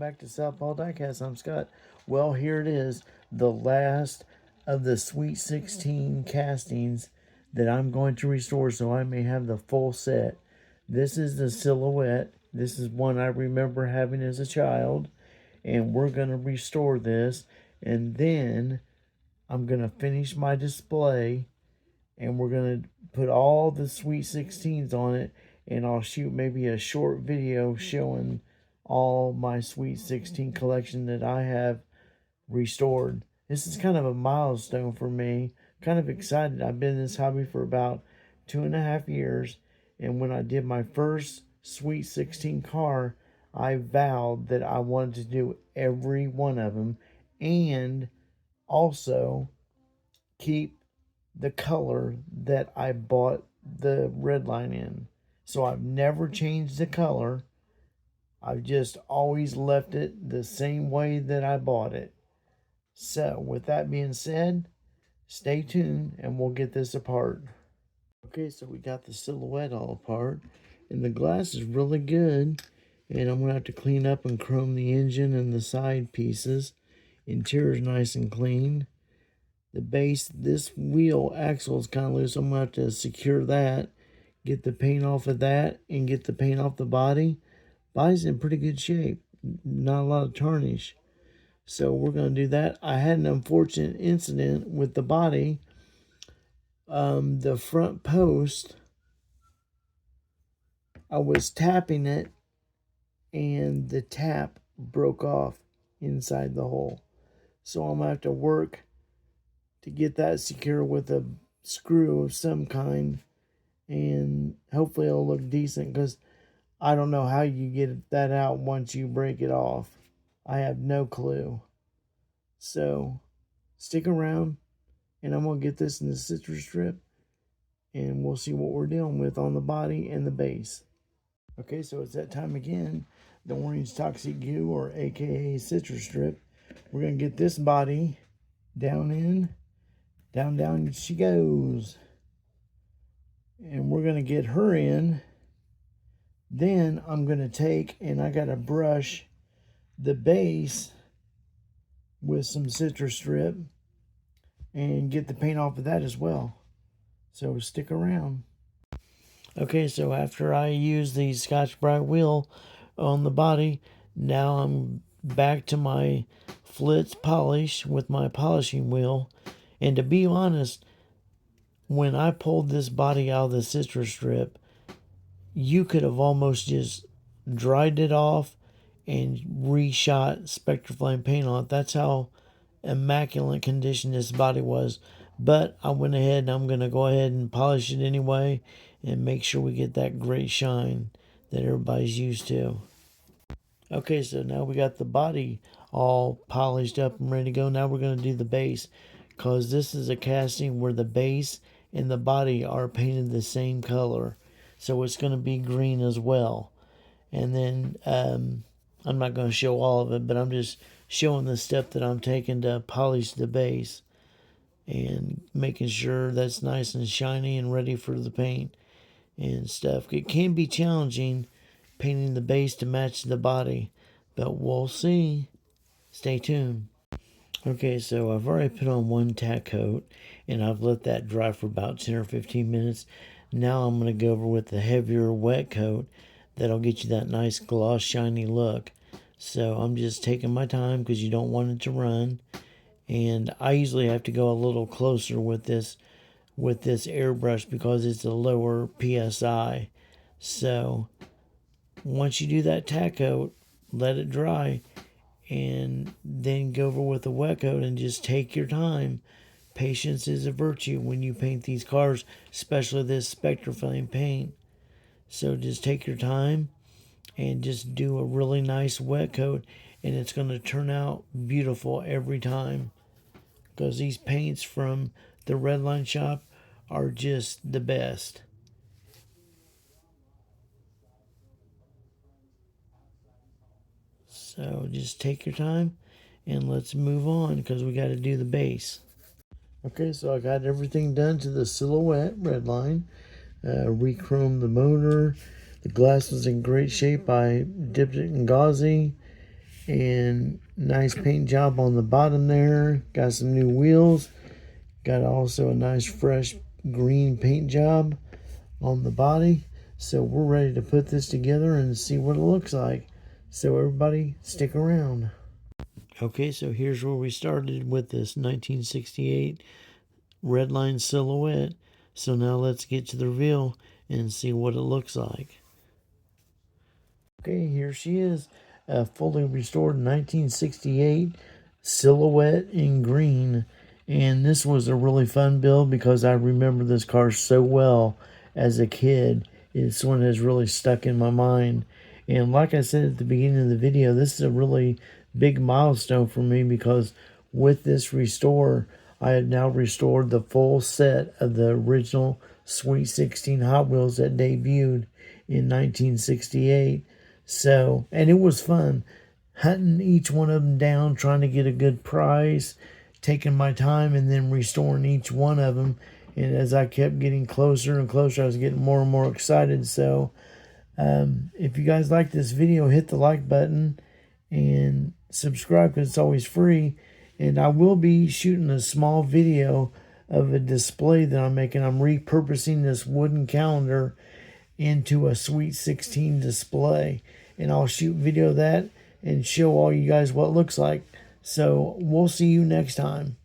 back to Southpaw Diecast. I'm Scott. Well, here it is, the last of the Sweet 16 castings that I'm going to restore so I may have the full set. This is the silhouette. This is one I remember having as a child, and we're going to restore this, and then I'm going to finish my display, and we're going to put all the Sweet 16s on it, and I'll shoot maybe a short video showing all my Sweet 16 collection that I have restored. This is kind of a milestone for me. Kind of excited. I've been in this hobby for about 2.5 years, and when I did my first Sweet 16 car, I vowed that I wanted to do every one of them and also keep the color that I bought the Redline in. So I've never changed the color. I've just always left it the same way that I bought it. So with that being said, stay tuned and we'll get this apart. Okay, so we got the silhouette all apart, and the glass is really good, and I'm gonna have to clean up and chrome the engine and the side pieces. Interior is nice and clean. The base, this wheel axle is kind of loose. I'm gonna have to secure that, get the paint off of that, and get the paint off the body. Body's in pretty good shape, not a lot of tarnish. So we're going to do that. I had an unfortunate incident with the body. The front post, I was tapping it, and the tap broke off inside the hole. So I'm going to have to work to get that secure with a screw of some kind, and hopefully it'll look decent, because I don't know how you get that out once you break it off. I have no clue. So stick around, and I'm going to get this in the citrus strip, and we'll see what we're dealing with on the body and the base. Okay, so it's that time again. The orange toxic goo, or aka citrus strip. We're going to get this body down in. Down she goes. And we're going to get her in. Then I'm going to take, and I got to brush the base with some citrus strip and get the paint off of that as well. So stick around. Okay, so after I use the Scotch-Brite wheel on the body, now I'm back to my Flitz polish with my polishing wheel. And to be honest, when I pulled this body out of the citrus strip, you could have almost just dried it off and reshot Spectraflame paint on it. That's how immaculate condition this body was. But I went ahead, and I'm going to go ahead and polish it anyway and make sure we get that great shine that everybody's used to. Okay, so now we got the body all polished up and ready to go. Now we're going to do the base, because this is a casting where the base and the body are painted the same color. So it's going to be green as well. And then I'm not going to show all of it, but I'm just showing the step that I'm taking to polish the base and making sure that's nice and shiny and ready for the paint and stuff. It can be challenging painting the base to match the body, but we'll see. Stay tuned. Okay, so I've already put on one tack coat, and I've let that dry for about 10 or 15 minutes. Now I'm going to go over with the heavier wet coat that'll get you that nice gloss shiny look. So I'm just taking my time, because you don't want it to run. And I usually have to go a little closer with this airbrush, because it's a lower PSI. So once you do that tack coat, let it dry, and then go over with the wet coat and just take your time. Patience is a virtue when you paint these cars, especially this Spectraflame paint. So just take your time and just do a really nice wet coat, and it's going to turn out beautiful every time, because these paints from the Redline shop are just the best. So just take your time, and let's move on, because we got to do the base. Okay, so I got everything done to the silhouette Redline. Re-chromed the motor. The glass was in great shape. I dipped it in gauzy, And nice paint job on the bottom there. Got some new wheels. Got also a nice fresh green paint job on the body. So we're ready to put this together and see what it looks like. So everybody stick around. Okay, so here's where we started with this 1968 Redline silhouette. So now let's get to the reveal and see what it looks like. Okay, here she is, a fully restored 1968 silhouette in green. And this was a really fun build because I remember this car so well as a kid. This one has really stuck in my mind. And like I said at the beginning of the video, this is a really big milestone for me because with this restore, I have now restored the full set of the original Sweet 16 Hot Wheels that debuted in 1968. So, and it was fun hunting each one of them down, trying to get a good price, taking my time, and then restoring each one of them. And as I kept getting closer and closer, I was getting more and more excited. So, if you guys like this video, hit the like button and subscribe because it's always free. And I will be shooting a small video of a display that I'm making. I'm repurposing this wooden calendar into a Sweet 16 display, and I'll shoot video of that and show all you guys what it looks like. So we'll see you next time.